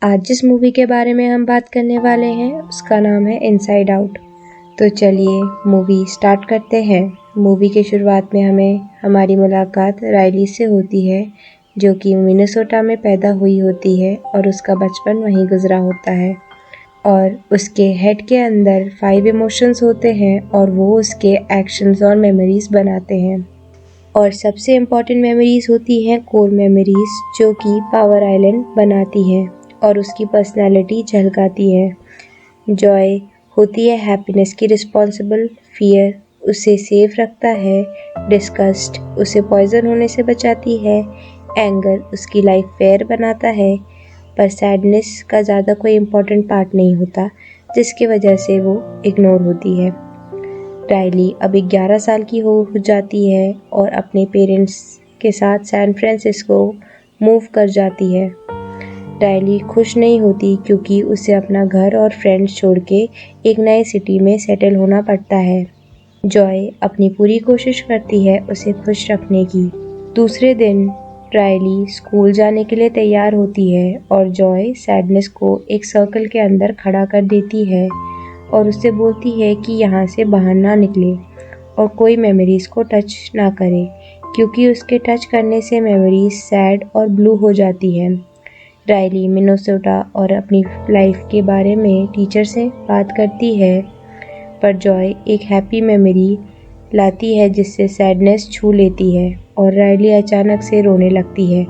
आज जिस मूवी के बारे में हम बात करने वाले हैं उसका नाम है इनसाइड आउट। तो चलिए मूवी स्टार्ट करते हैं। मूवी की शुरुआत में हमें हमारी मुलाकात राइली से होती है, जो कि मिनेसोटा में पैदा हुई होती है और उसका बचपन वहीं गुजरा होता है। और उसके हेड के अंदर 5 इमोशंस होते हैं और वो उसके एक्शंस और मेमोरीज बनाते हैं। और सबसे इम्पॉर्टेंट मेमोरीज होती हैं कोर मेमोरीज, जो कि पावर आइलैंड बनाती हैं और उसकी पर्सनालिटी झलकाती है। जॉय होती है हैप्पीनेस की रिस्पॉन्सिबल, फियर उसे सेफ रखता है, डिस्गस्ट उसे पॉइजन होने से बचाती है, एंगर उसकी लाइफ फेयर बनाता है, पर सैडनेस का ज़्यादा कोई इम्पोर्टेंट पार्ट नहीं होता, जिसकी वजह से वो इग्नोर होती है। राइली अभी 11 साल की हो जाती है और अपने पेरेंट्स के साथ सैन फ्रांसिस्को मूव कर जाती है। राइली खुश नहीं होती क्योंकि उसे अपना घर और फ्रेंड्स छोड़ के एक नए सिटी में सेटल होना पड़ता है। जॉय अपनी पूरी कोशिश करती है उसे खुश रखने की। दूसरे दिन राइली स्कूल जाने के लिए तैयार होती है और जॉय सैडनेस को एक सर्कल के अंदर खड़ा कर देती है और उससे बोलती है कि यहाँ से बाहर ना निकले और कोई मेमोरीज को टच ना करे, क्योंकि उसके टच करने से मेमोरीज सैड और ब्लू हो जाती है। राइली मिनेसोटा और अपनी लाइफ के बारे में टीचर से बात करती है, पर जॉय एक हैप्पी मेमोरी लाती है जिससे सैडनेस छू लेती है और राइली अचानक से रोने लगती है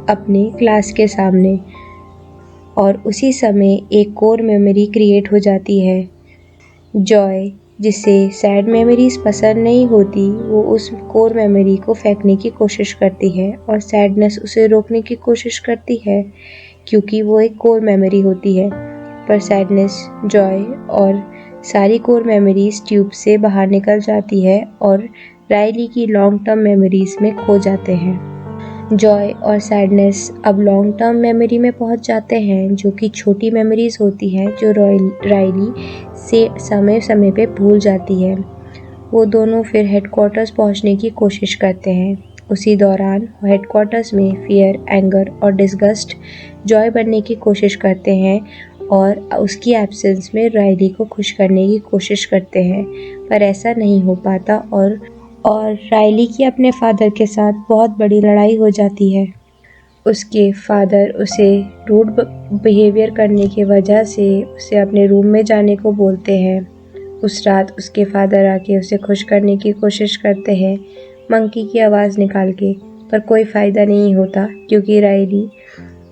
अपने क्लास के सामने। और उसी समय एक कोर मेमोरी क्रिएट हो जाती है। जॉय जिसे सैड मेमोरीज पसंद नहीं होती, वो उस कोर मेमोरी को फेंकने की कोशिश करती है और सैडनेस उसे रोकने की कोशिश करती है, क्योंकि वो एक कोर मेमोरी होती है। पर सैडनेस, जॉय और सारी कोर मेमोरीज ट्यूब से बाहर निकल जाती है और राइली की लॉन्ग टर्म मेमोरीज में खो जाते हैं। जॉय और सैडनेस अब लॉन्ग टर्म मेमोरी में पहुंच जाते हैं, जो कि छोटी मेमोरीज होती हैं जो राइली से समय समय पे भूल जाती है। वो दोनों फिर हेडक्वार्टर्स पहुंचने की कोशिश करते हैं। उसी दौरान हेडक्वार्टर्स में फियर, एंगर और डिस्गस्ट जॉय बनने की कोशिश करते हैं और उसकी एब्सेंस में राइली को खुश करने की कोशिश करते हैं, पर ऐसा नहीं हो पाता और राइली की अपने फादर के साथ बहुत बड़ी लड़ाई हो जाती है। उसके फादर उसे रूड बिहेवियर करने की वजह से उसे अपने रूम में जाने को बोलते हैं। उस रात उसके फादर आके उसे खुश करने की कोशिश करते हैं मंकी की आवाज़ निकाल के, पर कोई फ़ायदा नहीं होता क्योंकि राइली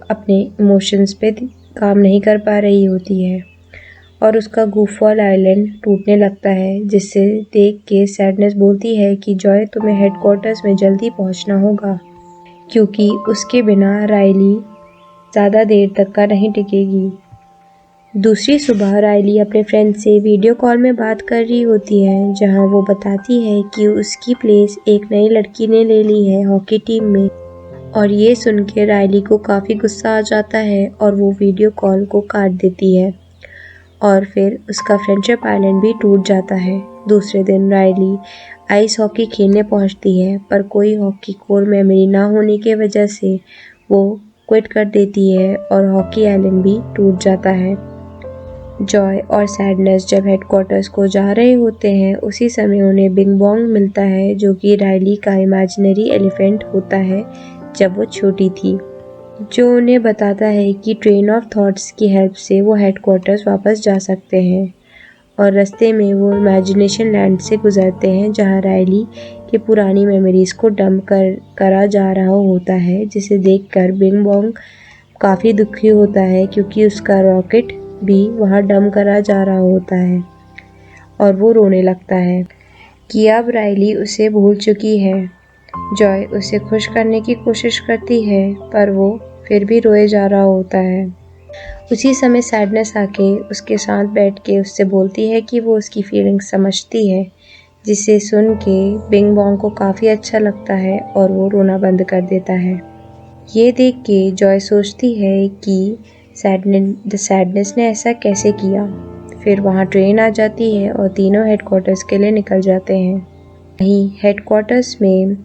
अपने इमोशंस पे काम नहीं कर पा रही होती है और उसका गूफबॉल आइलैंड टूटने लगता है, जिससे देख के सैडनेस बोलती है कि जॉय तुम्हें हेडक्वार्टर्स में जल्दी पहुंचना होगा, क्योंकि उसके बिना राइली ज़्यादा देर तक का नहीं टिकेगी। दूसरी सुबह राइली अपने फ्रेंड से वीडियो कॉल में बात कर रही होती है, जहां वो बताती है कि उसकी प्लेस एक नई लड़की ने ले ली है हॉकी टीम में। और ये सुन के राइली को काफ़ी गुस्सा आ जाता है और वो वीडियो कॉल को काट देती है और फिर उसका फ्रेंडशिप आइलैंड भी टूट जाता है। दूसरे दिन राइली आइस हॉकी खेलने पहुंचती है, पर कोई हॉकी कोर मेमोरी ना होने की वजह से वो क्विट कर देती है और हॉकी आइलैंड भी टूट जाता है। जॉय और सैडनेस जब हेडक्वार्टर्स को जा रहे होते हैं, उसी समय उन्हें बिंग बॉन्ग मिलता है, जो कि राइली का इमेजिनरी एलिफेंट होता है जब वो छोटी थी, जो उन्हें बताता है कि ट्रेन ऑफ थॉट्स की हेल्प से वो हेडक्वार्टर्स वापस जा सकते हैं। और रास्ते में वो इमेजिनेशन लैंड से गुजरते हैं, जहाँ राइली की पुरानी मेमोरीज को डंप करा जा रहा होता है, जिसे देखकर बिंग बॉन्ग काफ़ी दुखी होता है क्योंकि उसका रॉकेट भी वहाँ डंप करा जा रहा होता है और वो रोने लगता है कि अब राइली उसे भूल चुकी है। जॉय उसे खुश करने की कोशिश करती है, पर वो फिर भी रोए जा रहा होता है। उसी समय सैडनेस आके उसके साथ बैठ के उससे बोलती है कि वो उसकी फीलिंग्स समझती है, जिसे सुन के बिंग बॉन्ग को काफ़ी अच्छा लगता है और वो रोना बंद कर देता है। ये देख के जॉय सोचती है कि सैडनेस ने ऐसा कैसे किया। फिर वहाँ ट्रेन आ जाती है और तीनों हेडक्वार्टर्स के लिए निकल जाते हैं। वहीं हेडक्वार्टर्स में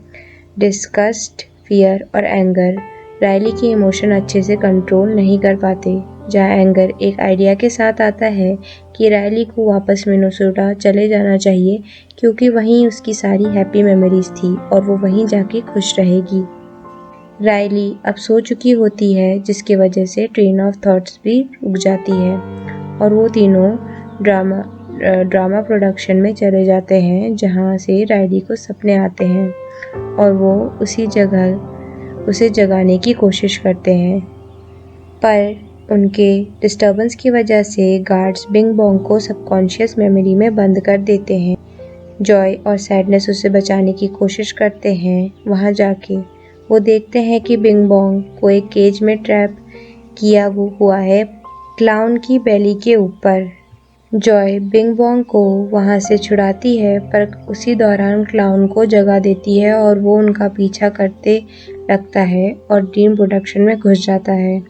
डिस्गस्ट, फियर और एंगर रायली की इमोशन अच्छे से कंट्रोल नहीं कर पाते। जहाँ एंगर एक आइडिया के साथ आता है कि रायली को वापस मिनेसोटा चले जाना चाहिए क्योंकि वहीं उसकी सारी हैप्पी मेमोरीज थी और वो वहीं जाके खुश रहेगी। रायली अब सो चुकी होती है जिसकी वजह से ट्रेन ऑफ थॉट्स भी रुक जाती है और वो तीनों ड्रामा प्रोडक्शन में चले जाते हैं जहाँ से रायली को सपने आते हैं और वो उसे जगाने की कोशिश करते हैं, पर उनके डिस्टर्बेंस की वजह से गार्ड्स बिंग बोंग को सबकॉन्शियस मेमोरी में बंद कर देते हैं। जॉय और सैडनेस उसे बचाने की कोशिश करते हैं। वहाँ जाके वो देखते हैं कि बिंग बोंग को एक केज में ट्रैप किया हुआ है क्लाउन की बेली के ऊपर। जॉय बिंग बोंग को वहाँ से छुड़ाती है पर उसी दौरान क्लाउन को जगा देती है और वो उनका पीछा करते लगता है और ड्रीम प्रोडक्शन में घुस जाता है।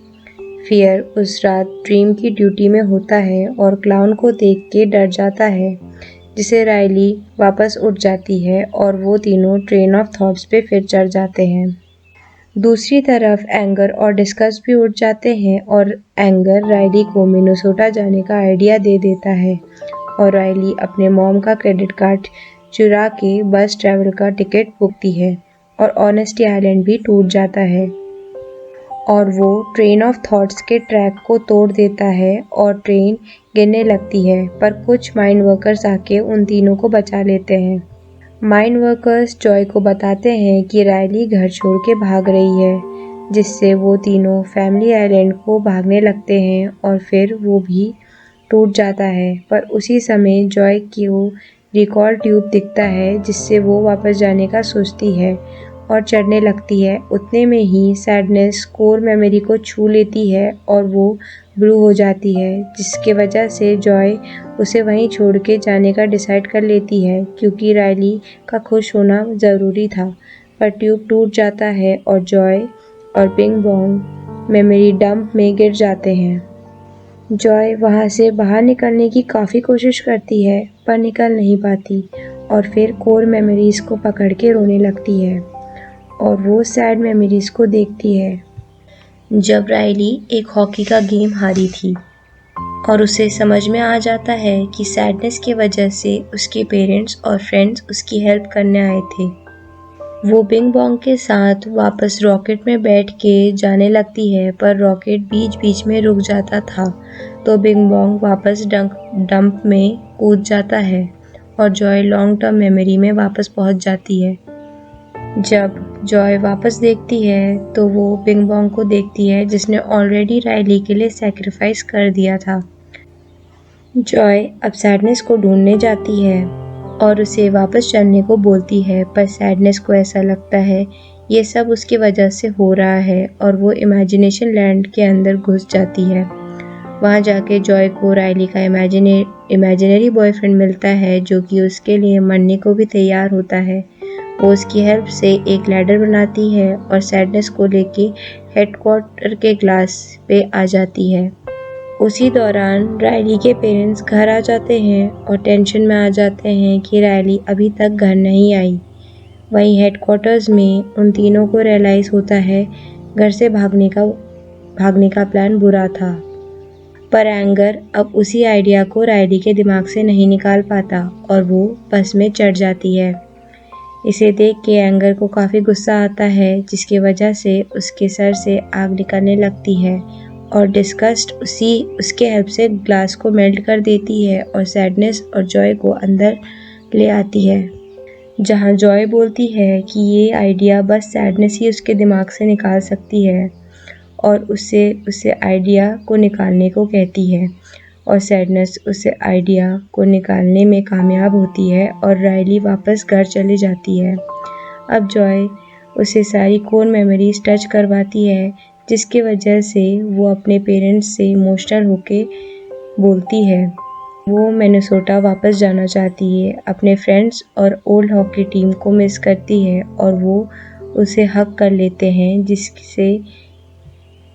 फियर उस रात ड्रीम की ड्यूटी में होता है और क्लाउन को देख के डर जाता है, जिसे रायली वापस उठ जाती है और वो तीनों ट्रेन ऑफ थॉट्स पे फिर चढ़ जाते हैं। दूसरी तरफ एंगर और डिस्कस भी उठ जाते हैं और एंगर रायली को मिनेसोटा जाने का आइडिया दे देता है और रायली अपने मॉम का क्रेडिट कार्ड चुरा के बस ट्रैवल का टिकट बुकती है और ऑनेस्टी आइलैंड भी टूट जाता है और वो ट्रेन ऑफ थॉट्स के ट्रैक को तोड़ देता है और ट्रेन गिरने लगती है, पर कुछ माइंड वर्कर्स आके उन तीनों को बचा लेते हैं। माइंड वर्कर्स जॉय को बताते हैं कि रायली घर छोड़ के भाग रही है, जिससे वो तीनों फैमिली आइलैंड को भागने लगते हैं और फिर वो भी टूट जाता है। पर उसी समय जॉय को रिकॉल ट्यूब दिखता है जिससे वो वापस जाने का सोचती है और चढ़ने लगती है। उतने में ही सैडनेस कोर मेमोरी को छू लेती है और वो ब्लू हो जाती है, जिसके वजह से जॉय उसे वहीं छोड़ के जाने का डिसाइड कर लेती है क्योंकि रायली का खुश होना ज़रूरी था। पर ट्यूब टूट जाता है और जॉय और बिंग बोंग मेमोरी डंप में गिर जाते हैं। जॉय वहाँ से बाहर निकलने की काफ़ी कोशिश करती है पर निकल नहीं पाती और फिर कोर मेमोरीज़ को पकड़ के रोने लगती है और वो सैड मेमोरीज़ को देखती है जब रायली एक हॉकी का गेम हारी थी और उसे समझ में आ जाता है कि सैडनेस की वजह से उसके पेरेंट्स और फ्रेंड्स उसकी हेल्प करने आए थे। वो बिंग बोंग के साथ वापस रॉकेट में बैठ के जाने लगती है पर रॉकेट बीच बीच में रुक जाता था, तो बिंग बोंग वापस डंप में कूद जाता है और जॉय लॉन्ग टर्म मेमोरी में वापस पहुंच जाती है। जब जॉय वापस देखती है तो वो बिंग बोंग को देखती है जिसने ऑलरेडी रायली के लिए सैक्रिफाइस कर दिया था। जॉय अब सैडनेस को ढूंढने जाती है और उसे वापस चलने को बोलती है, पर सैडनेस को ऐसा लगता है ये सब उसकी वजह से हो रहा है और वो इमेजिनेशन लैंड के अंदर घुस जाती है। वहाँ जाके जॉय को रायली का इमेजिनरी बॉयफ्रेंड मिलता है जो कि उसके लिए मरने को भी तैयार होता है। वो उसकी हेल्प से एक लैडर बनाती है और सैडनेस को लेके हेडक्वार्टर के ग्लास पे आ जाती है। उसी दौरान रायली के पेरेंट्स घर आ जाते हैं और टेंशन में आ जाते हैं कि रायली अभी तक घर नहीं आई। वहीं हेडक्वार्टर्स में उन तीनों को रियलाइज़ होता है घर से भागने का प्लान बुरा था, पर एंगर अब उसी आइडिया को रायली के दिमाग से नहीं निकाल पाता और वो बस में चढ़ जाती है। इसे देख के एंगर को काफ़ी गुस्सा आता है जिसकी वजह से उसके सर से आग निकलने लगती है और डिस्गस्ट उसके हेल्प से ग्लास को मेल्ट कर देती है और सैडनेस और जॉय को अंदर ले आती है, जहां जॉय बोलती है कि ये आइडिया बस सैडनेस ही उसके दिमाग से निकाल सकती है और उसे आइडिया को निकालने को कहती है और सैडनेस उसे आइडिया को निकालने में कामयाब होती है और रायली वापस घर चली जाती है। अब जॉय उसे सारी कोर मेमोरीज टच करवाती है जिसकी वजह से वो अपने पेरेंट्स से इमोशनल होके बोलती है। वो मिनेसोटा वापस जाना चाहती है, अपने फ्रेंड्स और ओल्ड हॉकी टीम को मिस करती है और वो उसे हग कर लेते हैं जिससे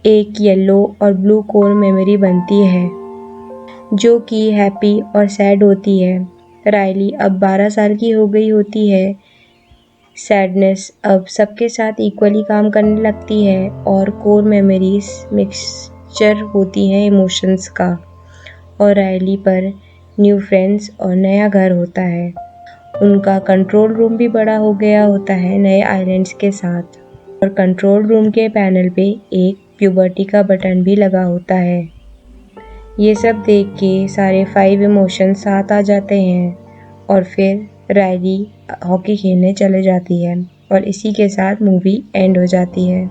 एक येलो और ब्लू कोर मेमोरी बनती है जो कि हैप्पी और सैड होती है। रायली अब 12 साल की हो गई होती है। सैडनेस अब सबके साथ इक्वली काम करने लगती है और कोर मेमोरीज मिक्सचर होती हैं इमोशंस का। और रायली पर न्यू फ्रेंड्स और नया घर होता है। उनका कंट्रोल रूम भी बड़ा हो गया होता है नए आइलैंड्स के साथ। और कंट्रोल रूम के पैनल पे एक प्यूबर्टी का बटन भी लगा होता है। ये सब देख के सारे 5 इमोशंस साथ आ जाते हैं और फिर रायली हॉकी खेलने चले जाती है और इसी के साथ मूवी एंड हो जाती है।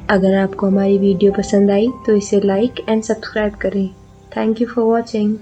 अगर आपको हमारी वीडियो पसंद आई तो इसे लाइक एंड सब्सक्राइब करें। Thank you for watching.